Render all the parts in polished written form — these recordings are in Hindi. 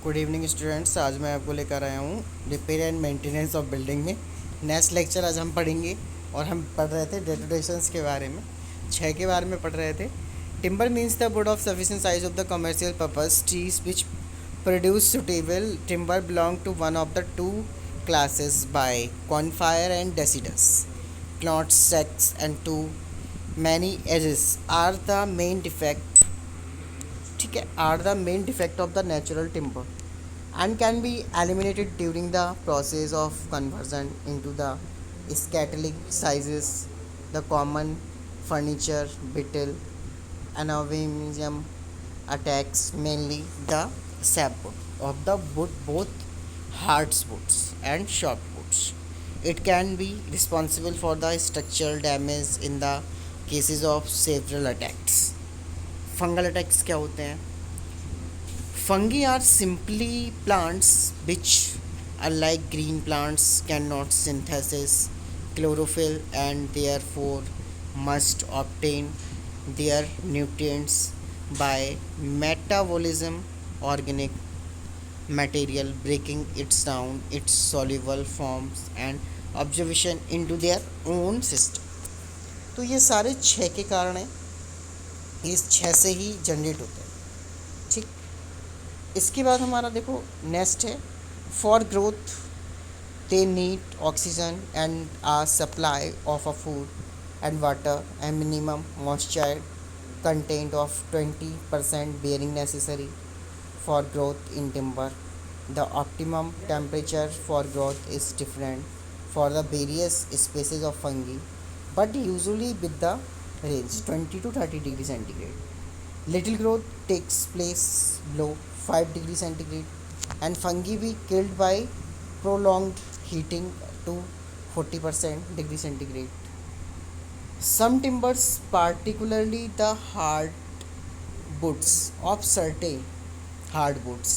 Good evening students. आज मैं आपको लेकर आया हूँ repair and maintenance of building में नेक्स्ट लेक्चर आज हम पढ़ेंगे। और हम पढ़ रहे थे डेटोरेशंस के बारे में, 6 के बारे में पढ़ रहे थे। Timber means the wood of sufficient size of the commercial purpose trees which produce suitable timber belong to one of the two classes by conifer and deciduous क्लॉट सेक्स and to many ages are the main defect, ठीक है, are the main defect of the natural timber and can be eliminated during the process of conversion into the scatolic sizes. The common furniture beetle anomalism attacks mainly the sapwood of the wood, both hardwoods and softwoods. It can be responsible for the structural damage in the cases of several attacks. Fungal attacks क्या होते हैं? Fungi are simply plants which, unlike green plants, cannot synthesize chlorophyll and therefore must obtain their nutrients by metabolism, organic material breaking it down its soluble forms and absorption into their own system. तो ये सारे 6 के कारण हैं, इस 6 से ही जनरेट होते हैं। ठीक, इसके बाद हमारा देखो नेक्स्ट है for growth they need oxygen and a supply of a food and water and minimum moisture content of 20% bearing necessary for growth in timber. The optimum temperature for growth is different for the various species of fungi, but usually with the range 20 to 30 degree centigrade. Little growth takes place below 5 degree centigrade and fungi be killed by prolonged heating to 40% degree centigrade. Some timbers, particularly the hardwoods of certain hardwoods,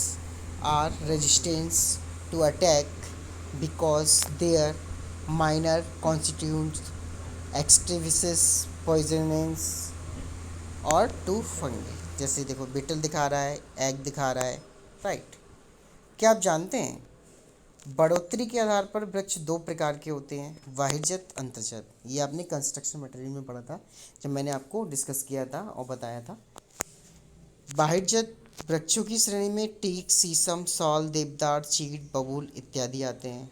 are resistant to attack because their minor constituents extremists poisonous और टू फंगी। जैसे देखो बिटल दिखा रहा है, एग दिखा रहा है, राइट। क्या आप जानते हैं बढ़ोतरी के आधार पर वृक्ष 2 प्रकार के होते हैं, वाहिजत अंतर्जत। ये आपने कंस्ट्रक्शन मटेरियल में पढ़ा था जब मैंने आपको डिस्कस किया था और बताया था। वाहिजत वृक्षों की श्रेणी में टीक, शीशम, सॉल, देवदार, चीड़, बबूल इत्यादि आते हैं।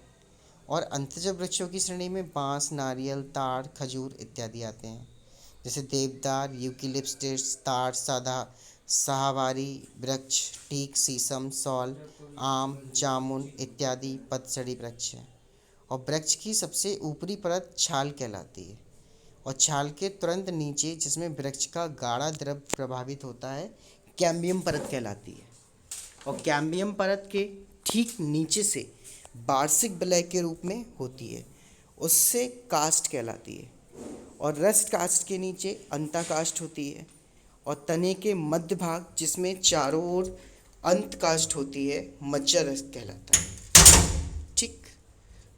और अंतर्जत वृक्षों की श्रेणी में बांस, नारियल, ताड़, खजूर इत्यादि आते हैं। जैसे देवदार, यूकेलिप्टस, ताड़, शाहवारी वृक्ष, टीक, शीशम, सॉल, आम, जामुन इत्यादि पतझड़ी वृक्ष हैं। और वृक्ष की सबसे ऊपरी परत छाल कहलाती है और छाल के तुरंत नीचे जिसमें वृक्ष का गाढ़ा द्रव प्रभावित होता है कैम्बियम परत कहलाती है। और कैम्बियम परत के ठीक नीचे से वार्षिक विलय के रूप में होती है, उससे कास्ट कहलाती है। और रस्ट कास्ट के नीचे अंता कास्ट होती है और तने के मध्य भाग जिसमें चारों ओर अंत कास्ट होती है मज्जा रस्ट कहलाता है। ठीक,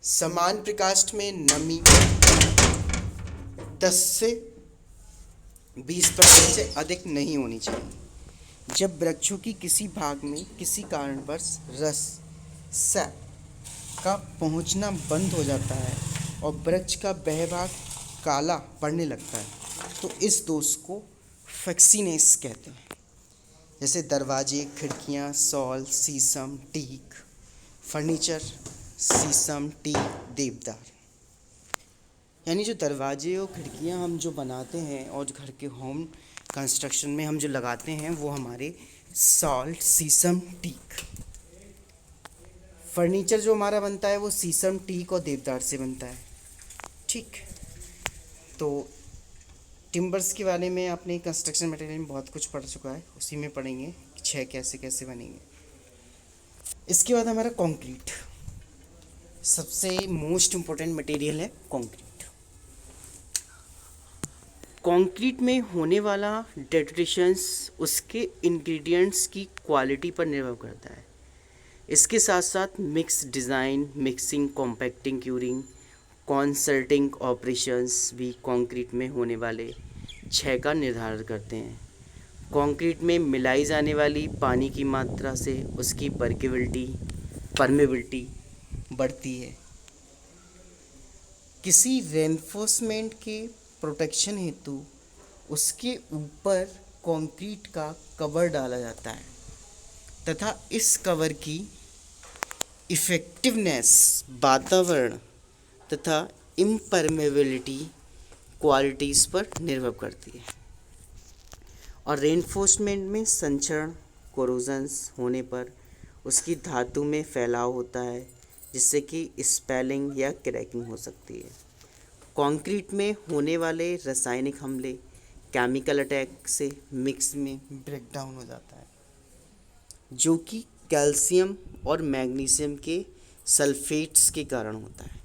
समान प्रकाष्ठ में नमी 10 से 20% से अधिक नहीं होनी चाहिए। जब वृक्षों की किसी भाग में किसी कारणवश रस सैप का पहुंचना बंद हो जाता है और वृक्ष का वह भाग काला पड़ने लगता है तो इस दोष को फैक्सीनेस कहते हैं। जैसे दरवाजे, खिड़कियां, सॉल, शीशम, टीक, फर्नीचर, शीशम, टीक, देवदार। यानी जो दरवाजे और खिड़कियां हम जो बनाते हैं और घर के होम कंस्ट्रक्शन में हम जो लगाते हैं वो हमारे सॉल, शीशम, टीक। फर्नीचर जो हमारा बनता है वो शीशम, टीक और देवदार से बनता है। ठीक, तो टिम्बर्स के बारे में आपने कंस्ट्रक्शन मटेरियल में बहुत कुछ पढ़ चुका है, उसी में पढ़ेंगे 6 कैसे कैसे बनेंगे। इसके बाद हमारा कंक्रीट, सबसे मोस्ट इम्पोर्टेंट मटेरियल है कंक्रीट। कंक्रीट में होने वाला डेटोरेशंस उसके इंग्रेडिएंट्स की क्वालिटी पर निर्भर करता है। इसके साथ साथ mix design, mixing, compacting, curing, concreting operations भी कंक्रीट में होने वाले 6 का निर्धारण करते हैं। कंक्रीट में मिलाई जाने वाली पानी की मात्रा से उसकी परमेबिलिटी बढ़ती है। किसी रेनफोर्समेंट के प्रोटेक्शन हेतु उसके ऊपर कंक्रीट का कवर डाला जाता है तथा इस कवर की इफ़ेक्टिवनेस वातावरण तथा इम्परमेबिलिटी क्वालिटीज़ पर निर्भर करती है। और रेनफोर्समेंट में संचरण कोरोजन्स होने पर उसकी धातु में फैलाव होता है जिससे कि स्पेलिंग या क्रैकिंग हो सकती है। कंक्रीट में होने वाले रासायनिक हमले केमिकल अटैक से मिक्स में ब्रेक डाउन हो जाता है जो कि कैल्शियम और मैग्नीशियम के सल्फेट्स के कारण होता है।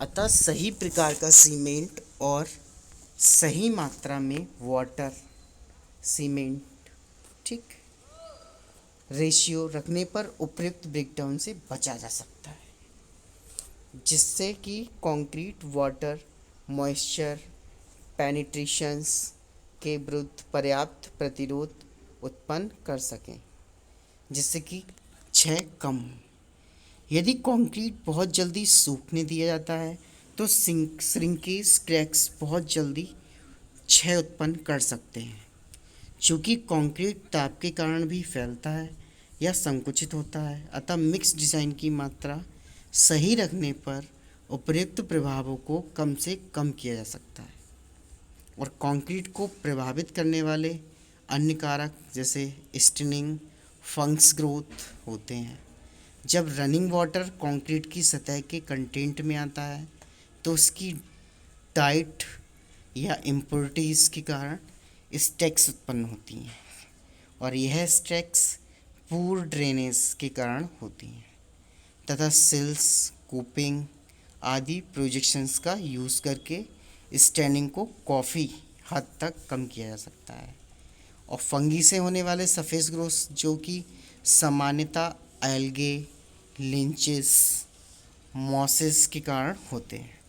अतः सही प्रकार का सीमेंट और सही मात्रा में वाटर सीमेंट ठीक रेशियो रखने पर उपयुक्त ब्रेकडाउन से बचा जा सकता है जिससे कि कंक्रीट वाटर मॉइस्चर पेनिट्रेशंस के विरुद्ध पर्याप्त प्रतिरोध उत्पन्न कर सकें जिससे कि क्षय कम हो। यदि कंक्रीट बहुत जल्दी सूखने दिया जाता है तो श्रिंकेज क्रैक्स बहुत जल्दी क्षय उत्पन्न कर सकते हैं। चूँकि कंक्रीट ताप के कारण भी फैलता है या संकुचित होता है अतः मिक्स डिज़ाइन की मात्रा सही रखने पर उपयुक्त प्रभावों को कम से कम किया जा सकता है। और कंक्रीट को प्रभावित करने वाले अन्य कारक जैसे स्टेनिंग फंगस ग्रोथ होते हैं। जब रनिंग वाटर कंक्रीट की सतह के कंटेंट में आता है तो उसकी डाइट या इम्प्योरिटीज़ के कारण स्टैक्स उत्पन्न होती हैं और यह स्टैक्स पूर ड्रेनेज के कारण होती हैं तथा सिल्स कोपिंग आदि प्रोजेक्शंस का यूज़ करके स्टैनिंग को काफ़ी हद तक कम किया जा सकता है। और फंगी से होने वाले सरफेस ग्रोथ जो कि सामान्यतः एल्गे लिंचेस मॉसेस के कारण होते हैं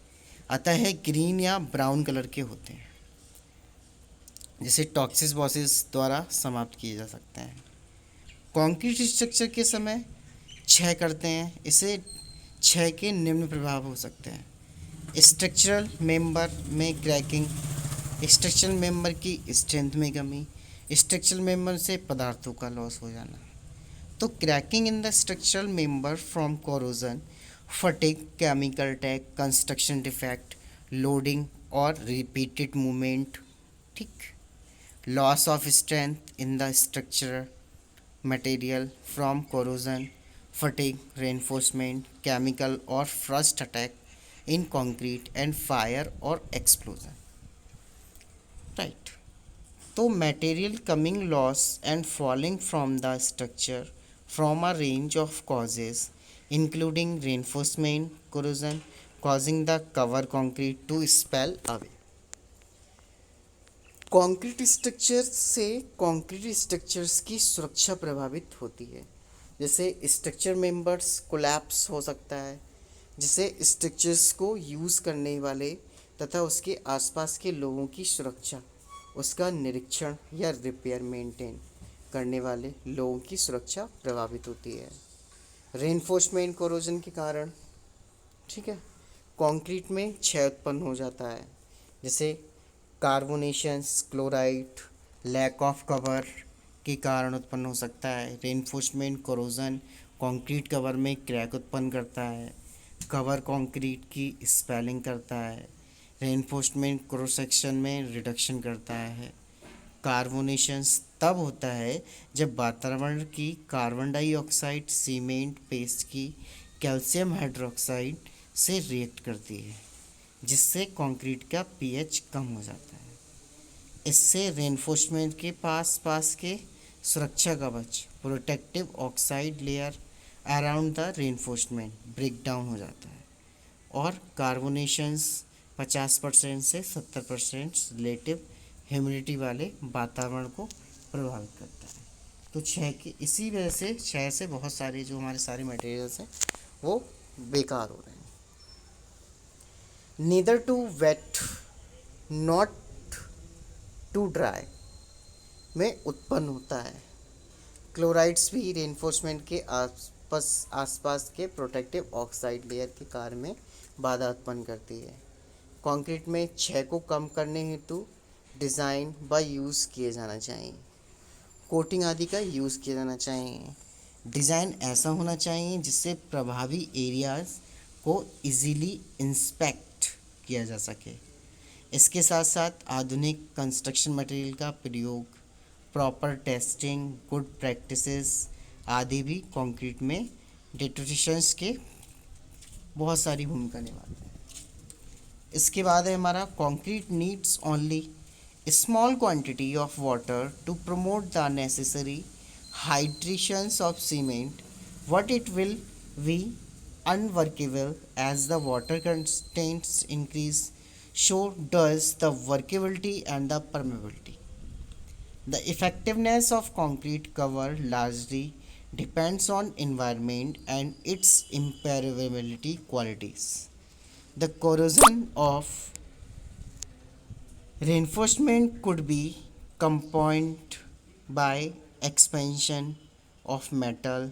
अतः है ग्रीन या ब्राउन कलर के होते हैं जिसे टॉक्सिस बॉसेस द्वारा समाप्त किए जा सकते हैं। कंक्रीट स्ट्रक्चर के समय क्षय करते हैं। इसे क्षय के निम्न प्रभाव हो सकते हैं। स्ट्रक्चरल मेंबर में क्रैकिंग स्ट्रक्चरल मेंबर की स्ट्रेंथ में कमी स्ट्रक्चरल मेंबर से पदार्थों का लॉस हो जाना। तो cracking in the structural member from corrosion fatigue chemical attack construction defect loading और रिपीटेड मूवमेंट ठीक loss of strength in the structure material from corrosion fatigue reinforcement chemical और frost attack in concrete and fire और एक्सप्लोजन राइट। तो material coming loss and falling from the structure from a range of causes including reinforcement corrosion causing the cover concrete to spill away। Concrete structure से कंक्रीट स्ट्रक्चर्स की सुरक्षा प्रभावित होती है जैसे स्ट्रक्चर मेंबर्स कोलैप्स हो सकता है जिससे स्ट्रक्चर्स को यूज़ करने वाले तथा उसके आसपास के लोगों की सुरक्षा उसका निरीक्षण या रिपेयर मेंटेन करने वाले लोगों की सुरक्षा प्रभावित होती है। रेनफोर्समेंट कोरोजन के कारण ठीक है कंक्रीट में क्षय उत्पन्न हो जाता है जैसे कार्बोनेशंस क्लोराइड लैक ऑफ कवर के कारण उत्पन्न हो सकता है। रेनफोर्समेंट कोरोजन कंक्रीट कवर में क्रैक उत्पन्न करता है कवर कंक्रीट की स्पेलिंग करता है रेनफोर्समेंट क्रॉस सेक्शन में रिडक्शन करता है। कार्बोनेशंस तब होता है जब वातावरण की कार्बन डाइऑक्साइड सीमेंट पेस्ट की कैल्शियम हाइड्रोक्साइड से रिएक्ट करती है जिससे कंक्रीट का पीएच कम हो जाता है। इससे रेनफोर्समेंट के पास के सुरक्षा कवच protective oxide layer around the reinforcement break down हो जाता है और कार्बोनेशंस 50% से 70% रिलेटिव ह्यूमिडिटी वाले वातावरण को प्रभावित करता है। तो क्षय की इसी वजह से क्षय से बहुत सारे जो हमारे सारे मटेरियल्स हैं वो बेकार हो रहे हैं। Neither too wet not too dry में उत्पन्न होता है। क्लोराइड्स भी रेनफोर्समेंट के आसपास के प्रोटेक्टिव ऑक्साइड लेयर के कार्य में बाधा उत्पन्न करती है। कंक्रीट में क्षय को कम करने हेतु डिज़ाइन व यूज़ किए जाना चाहिए। कोटिंग आदि का यूज़ किया जाना चाहिए। डिज़ाइन ऐसा होना चाहिए जिससे प्रभावी एरियाज को इजीली इंस्पेक्ट किया जा सके। इसके साथ साथ आधुनिक कंस्ट्रक्शन मटेरियल का प्रयोग, प्रॉपर टेस्टिंग, गुड प्रैक्टिसेस आदि भी कंक्रीट में डिटोरेशंस के बहुत सारी भूमिका निभाते हैं। इसके बाद है हमारा concrete needs only small quantity of water to promote the necessary hydrations of cement. What it will be unworkable as the water constraints increase, so does the workability and the permeability. The effectiveness of concrete cover largely depends on environment and its impermeability qualities. The corrosion of reinforcement could be compounded by expansion of metal,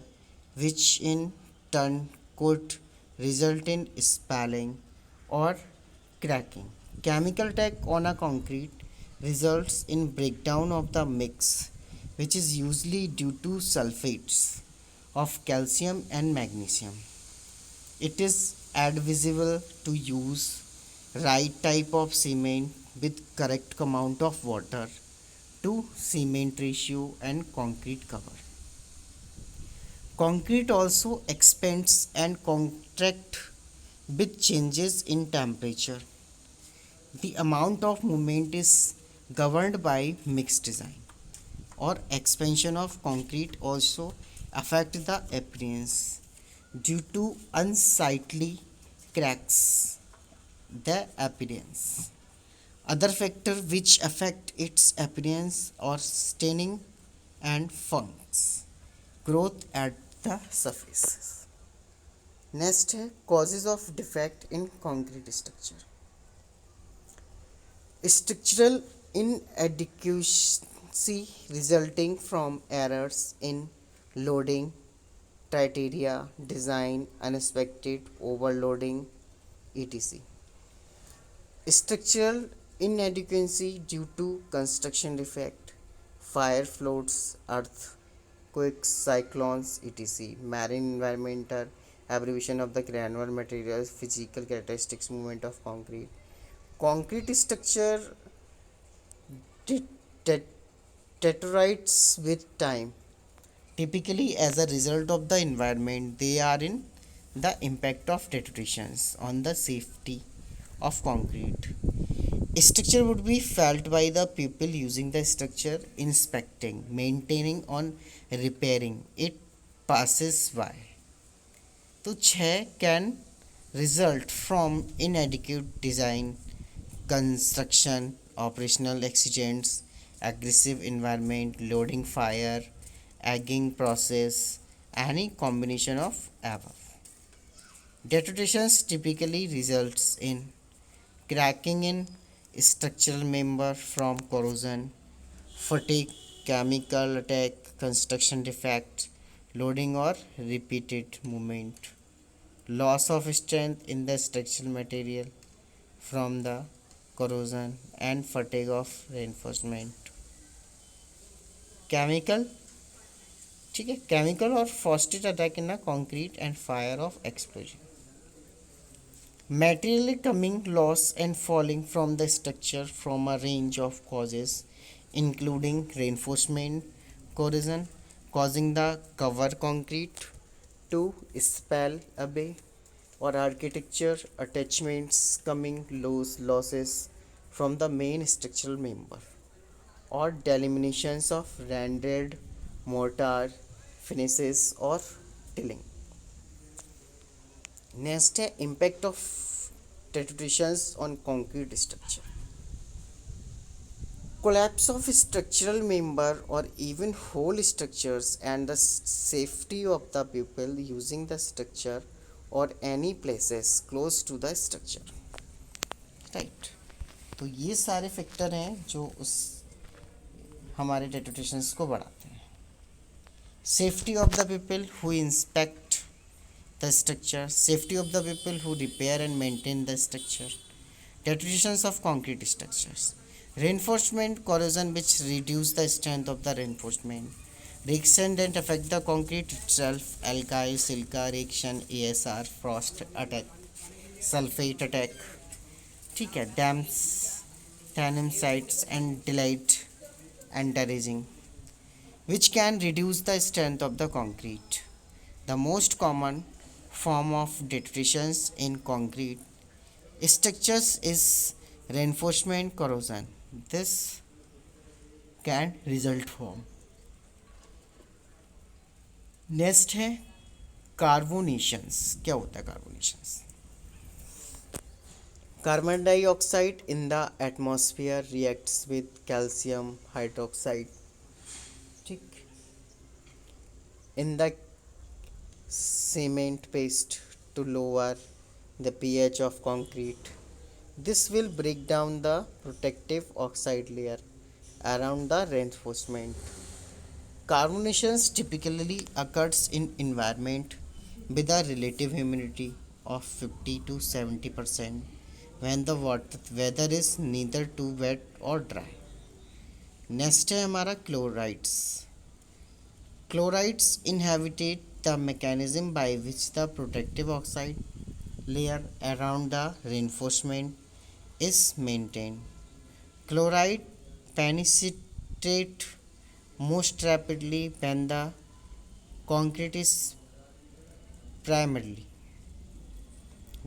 which in turn could result in spalling or cracking. Chemical attack on a concrete results in breakdown of the mix, which is usually due to sulfates of calcium and magnesium. It is advisable to use right type of cement with correct amount of water to cement ratio and concrete cover. Concrete also expands and contracts with changes in temperature. The amount of movement is governed by mixed design or expansion of concrete also affect the appearance due to unsightly cracks the appearance. Other factors which affect its appearance are staining and fungus growth at the surfaces. Next है causes of defect in concrete structure. Structural inadequacy resulting from errors in loading criteria, design, unexpected overloading, etc. Structural inadequacy due to construction defect, fire, floods, earthquakes, cyclones, etc. Marine environmental abbreviation of the granular materials, physical characteristics, movement of concrete. Concrete structure deteriorates with time. Typically, as a result of the environment, they are in the impact of deteriorations on the safety of concrete. Structure would be felt by the people using the structure, inspecting, maintaining, on repairing. It passes by. तो 6 can result from inadequate design, construction, operational accidents, aggressive environment, loading fire, egging process, any combination of above. Deteriorations typically results in cracking in structural member from corrosion, fatigue, chemical attack, construction defect, loading or repeated movement, loss of strength in the structural material from the corrosion and fatigue of reinforcement. Chemical, ठीक है, chemical or frosted attack in a concrete and fire of explosion. Material coming loss and falling from the structure from a range of causes including reinforcement, corrosion, causing the cover concrete to spell away, or architecture attachments coming loose losses from the main structural member, or delaminations of rendered mortar finishes or tilling. Next है impact of deteriorations on concrete structure. Collapse of structural member or even whole structures and the safety of the people using the structure or any places close to the structure. Right. तो ये सारे फैक्टर हैं जो उस हमारे डेटोटेशंस को बढ़ाते हैं। Safety of the people who inspect the structure, safety of the people who repair and maintain the structure, deteriorations of concrete structures, reinforcement corrosion which reduce the strength of the reinforcement, reaction that affect the concrete itself, alkali, silica reaction, ASR, frost attack, sulfate attack, ठीक है, डैम्स, टैनिम sites and delight and dredging which can reduce the strength of the concrete. The most common form of deteriorations in concrete structures is reinforcement corrosion. This can result from. Next है कार्बोनेशंस। क्या होता है carbonations? Carbon dioxide in the atmosphere reacts with calcium hydroxide, ठीक, in the cement paste to lower the pH of concrete. This will break down the protective oxide layer around the reinforcement. Carbonations typically occurs in environment with a relative humidity of 50 to 70% when the weather is neither too wet or dry. Next है हमारा chlorides. Chlorides inhabitate the mechanism by which the protective oxide layer around the reinforcement is maintained. Chloride penetrate most rapidly when the concrete is primarily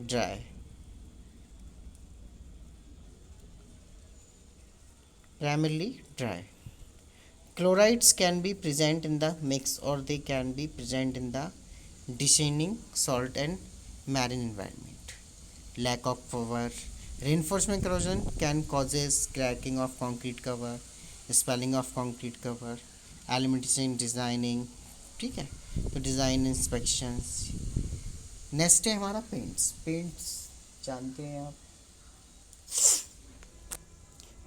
dry. Chlorides can be present in the mix or they can be present in the descending salt and marine environment. Lack of power. Reinforcement corrosion can causes cracking of concrete cover, spalling of concrete cover, alimentation designing, ठीक है, तो डिज़ाइन इंस्पेक्शंस। नेक्स्ट है हमारा पेंट्स जानते हैं आप।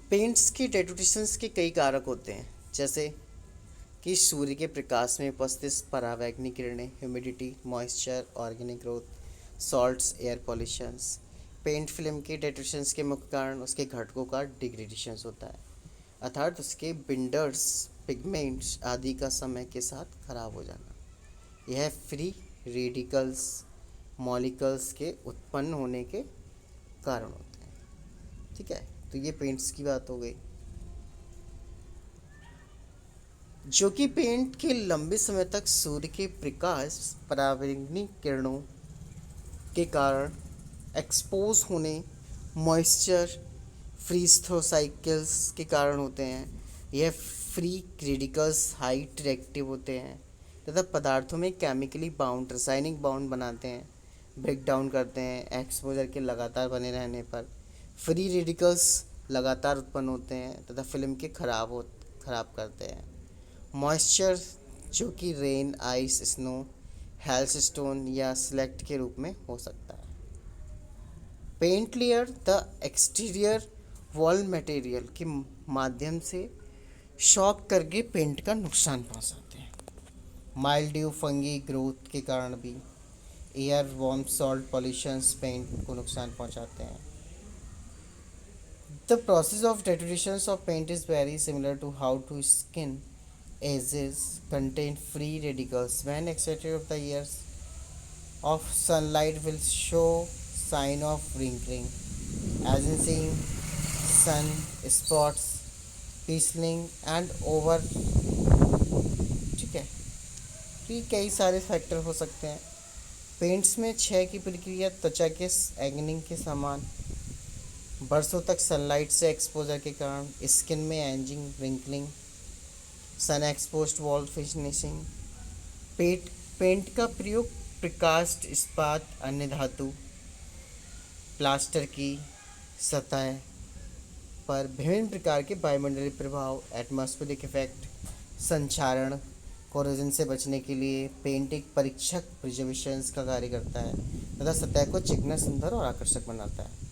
पेंट्स की डेटोटेशंस के कई कारक होते हैं, जैसे कि सूर्य के प्रकाश में उपस्थित परावैंगनिक किरणें, humidity, moisture, organic growth, salts, air pollutions. Paint film के डेटोटेशंस के मुख्य कारण उसके घटकों का डिग्रेडेशंस होता है, अर्थात उसके बिंडर्स, पिगमेंट्स आदि का समय के साथ खराब हो जाना। यह फ्री रेडिकल्स मॉलिक्यूल्स के उत्पन्न होने के कारण होते हैं, ठीक है। तो ये पेंट्स की बात हो गई, जो कि पेंट के लंबे समय तक सूर्य के प्रकाश, परावैंगनिक किरणों के कारण एक्सपोज होने, मॉइस्चर, फ्रीज थ्रो साइकिल्स के कारण होते हैं। यह फ्री रेडिकल्स हाई रिएक्टिव होते हैं तथा पदार्थों में केमिकली बाउंड, रासायनिक बाउंड बनाते हैं, ब्रेक डाउन करते हैं। एक्सपोजर के लगातार बने रहने पर फ्री रेडिकल्स लगातार उत्पन्न होते हैं तथा फिल्म के खराब करते हैं। मॉइस्चर, जो कि रेन, आइस, स्नो, हेल्सस्टोन या स्लेक्ट के रूप में हो सकता है। Paint layer the exterior wall material के माध्यम से शॉक करके पेंट का नुकसान पहुंचाते हैं। माइल्ड्यू, फंगी ग्रोथ के कारण भी, air, warm, salt, pollutions paint को नुकसान पहुंचाते हैं। The process of deterioration of paint is very similar to how to skin edges contain free radicals. When excited of the years of sunlight will show sign of wrinkling, as in seeing sun spots, peeling and over, ठीक है। तो ये कई सारे फैक्टर हो सकते हैं। पेंट्स में क्षय की प्रक्रिया त्वचा के एगनिंग के समान, बरसों तक सनलाइट से एक्सपोजर के कारण स्किन में एजिंग, रिंकलिंग, सन एक्सपोज्ड वॉल फिनिशिंग। पेंट का प्रयोग प्रकास्ट, इस्पात, अन्य धातु, प्लास्टर की सतह पर विभिन्न प्रकार के वायुमंडलीय प्रभाव, एटमॉस्फेरिक इफेक्ट, संक्षारण, कोरोजन से बचने के लिए पेंट एक परीक्षक प्रिजर्वेशंस का कार्य करता है तथा सतह को चिकना, सुंदर और आकर्षक बनाता है।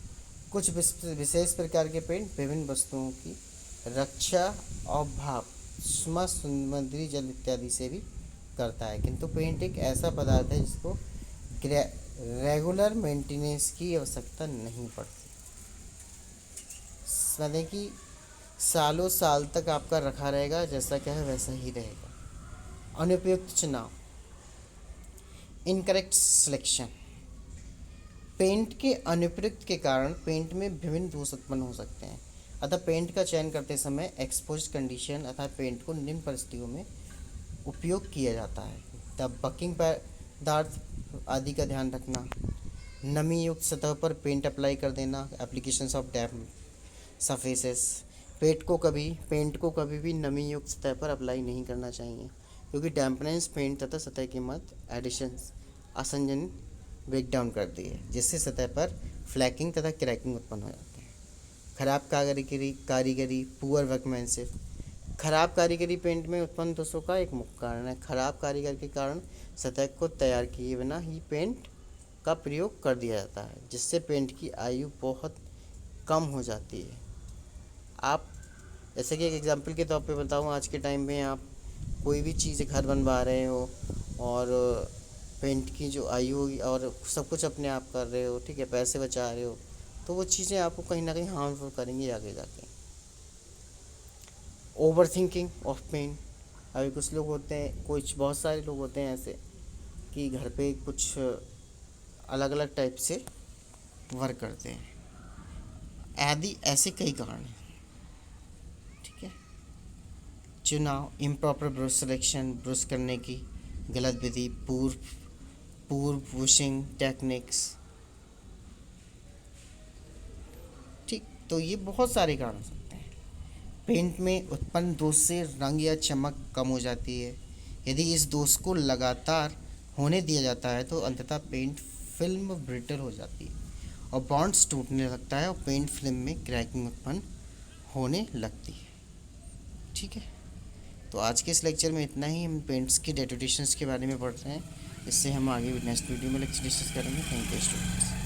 कुछ विशेष प्रकार के पेंट विभिन्न वस्तुओं की रक्षा और भाप सुषमा समुद्री जल इत्यादि से भी करता है, किंतु पेंट एक ऐसा पदार्थ है जिसको रेगुलर मेंटेनेंस की आवश्यकता नहीं पड़ती। मतलब कि सालों साल तक आपका रखा रहेगा, जैसा क्या है वैसा ही रहेगा। अनुपयुक्त चुनाव, इनकरेक्ट सिलेक्शन। पेंट के अनुप्रयुक्त के कारण पेंट में विभिन्न दोष उत्पन्न हो सकते हैं, अतः पेंट का चयन करते समय एक्सपोज कंडीशन अर्थात पेंट को निम्न परिस्थितियों में उपयोग किया जाता है। तब बकिंग पदार्थ आदि का ध्यान रखना, नमी युक्त सतह पर पेंट अप्लाई कर देना, applications of damp surfaces. Paint को कभी भी नमी युक्त सतह पर अप्लाई नहीं करना चाहिए, क्योंकि डैम्पनेस पेंट तथा सतह की मध्य एडिशंस आसंजन ब्रेक डाउन कर दी है, जिससे सतह पर फ्लैकिंग तथा क्रैकिंग उत्पन्न हो जाते हैं। खराब कारीगरी पुअर वर्कमैनशिप। खराब कारीगरी पेंट में उत्पन्न दोषों का एक मुख्य कारण है। खराब कारीगर के कारण सतह को तैयार किए बिना ही पेंट का प्रयोग कर दिया जाता है, जिससे पेंट की आयु बहुत कम हो जाती है। आप जैसे कि एक एग्जांपल के तौर पे बताऊँ, आज के टाइम में आप कोई भी चीज़ घर बनवा रहे हो और पेंट की जो आयु होगी और सब कुछ अपने आप कर रहे हो, ठीक है, पैसे बचा रहे हो, तो वो चीज़ें आपको कहीं ना कहीं हार्मफुल करेंगी आगे जाके। Overthinking of paint. अभी कुछ लोग होते हैं, बहुत सारे लोग होते हैं ऐसे कि घर पे कुछ अलग अलग टाइप से वर्क करते हैं, आदि ऐसे कई कारण हैं, ठीक है। चुनाव, इम्प्रॉपर ब्रश सिलेक्शन, ब्रश करने की गलत विधि, पूर्व वॉशिंग टेक्निक्स, ठीक। तो ये बहुत सारे कारण हो सकते हैं। पेंट में उत्पन्न दोष से रंग या चमक कम हो जाती है। यदि इस दोष को लगातार होने दिया जाता है तो अंततः पेंट फिल्म ब्रिटल हो जाती है और बॉन्ड्स टूटने लगता है और पेंट फिल्म में क्रैकिंग उत्पन्न होने लगती है, ठीक है। तो आज के इस लेक्चर में इतना ही। हम पेंट्स की डेकोरेशंस के बारे में पढ़ रहे हैं, इससे हम आगे नेक्स्ट वीडियो में लेक्चर डिस्कस करेंगे। Thank you students.